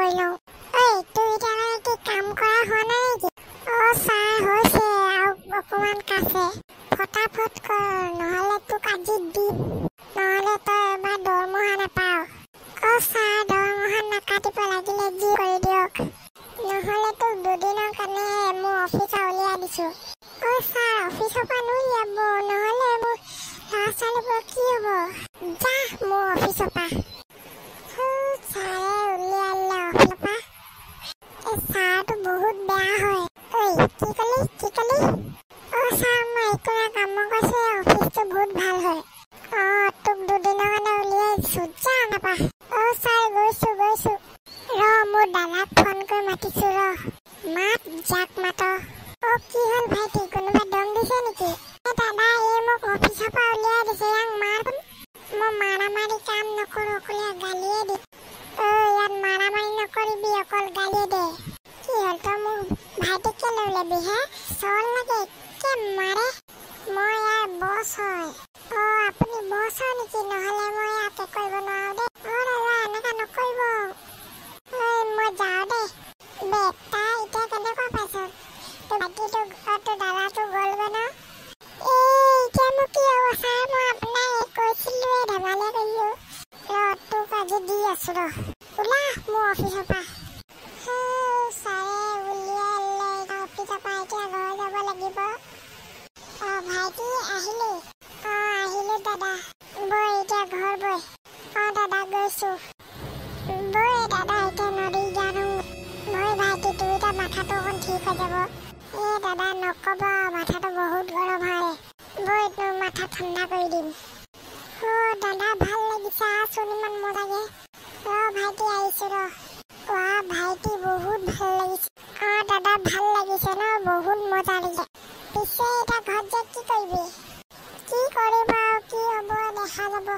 কৰি লওঁ। ঐ তুই এতিয়া কি কাম কৰা হোৱা নাই নেকি? ছাৰ হৈছে আৰু অকমান কাছে। ফটাফট কৰ নহ'লে তোক আজি দিম, নহ'লে তই এবাৰ দৰমহা নাপাৱ। ছাৰ দৰমহা নাকাটিব লাগিলে যি কৰি দিয়ক, নহ'লে তোক দুদিনৰ কাৰণে মোৰ অফিচৰ উলিয়াই দিছোঁ। ছাৰ অফিচৰ পৰা নুলিয়াব, নহ'লে মোৰ ল'ৰা ছোৱালীবোৰৰ কি হ'ব? যা মোৰ অফিচৰ পৰা। ছাৰে উলিয়াই দিলে অফিচৰ পৰা। ছাৰটো বহুত বেয়া হয়। কি কলি? ছাৰ মই একো নাই কাম কৈছো, অফিচটো বহুত ভাল হয়। তোক দুদিনৰ কাৰণে উলিয়াই দিছোঁ, যা নাপা। ছাৰ গৈছোঁ। মোৰ দাদাক ফোন কৰি মাতিছোঁ মাত যাক মাত। কি হ'ল ভাইটি, কোনোবাই দম দিছে নেকি? দাদা মোক অফিচৰ পৰা উলিয়াই দিছে, ইয়াক মাৰ। মই মাৰামাৰি কাম নকৰোঁ, অকলে গালিয়ে দি। ইয়াত মাৰামাৰি নকৰিবি, অকল গালিয়ে দে। কি হ'ল তই মোৰ ভাইটিক কেলে উলিয়াবি হে? চল লাগে একে মাৰে। মই ইয়াৰ বছ হয়। আপুনি বছ হয় নেকি? নহ'লে মই ইয়াতে কৰিব নোৱাৰোঁ দেই। দাদা এনেকুৱা নকৰিব। মই যাওঁ দেই। বেটা এতিয়া কেনেকুৱা পাইছ? তোৰ দাদাটো গ'লগৈ ন? এতিয়ানো কি হ'ব ছাৰ? মই আপোনাক কৈছিলোঁৱে, ধেমালি কৰিলোঁ। তোক আজি দি আছোঁ ওলা মোৰ অফিচৰ পৰা। ছাৰে উলিয়াই দিলে অফিচৰ পৰা, এতিয়া ঘৰ যাব লাগিব। ভাইটি আহিলোঁ? আহিলোঁ দাদা। বৈ এতিয়া ঘৰ বৈ। দাদা গৈছোঁ। বৈ দাদা এতিয়া নদী জানো। বৈ ভাইটি তোৰ এতিয়া মাথাটো অকণ ঠিক হৈ যাব। দাদা নক'ব, মাথাটো বহুত গৰম হয়। বৈ তোৰ মাথা ঠাণ্ডা কৰি দিম। দাদা ভাল লাগিছে, আচোন ইমান মজাকে। ভাইটি আহিছোঁ ভাইটি বহুত ভাল লাগিছে। দাদা ভাল লাগিছে ন, বহুত মজা লাগিছে। পিছে এতিয়া ঘৰত যে কি কৰিবি? কি কৰিম আৰু কি হ'ব দেখা যাব।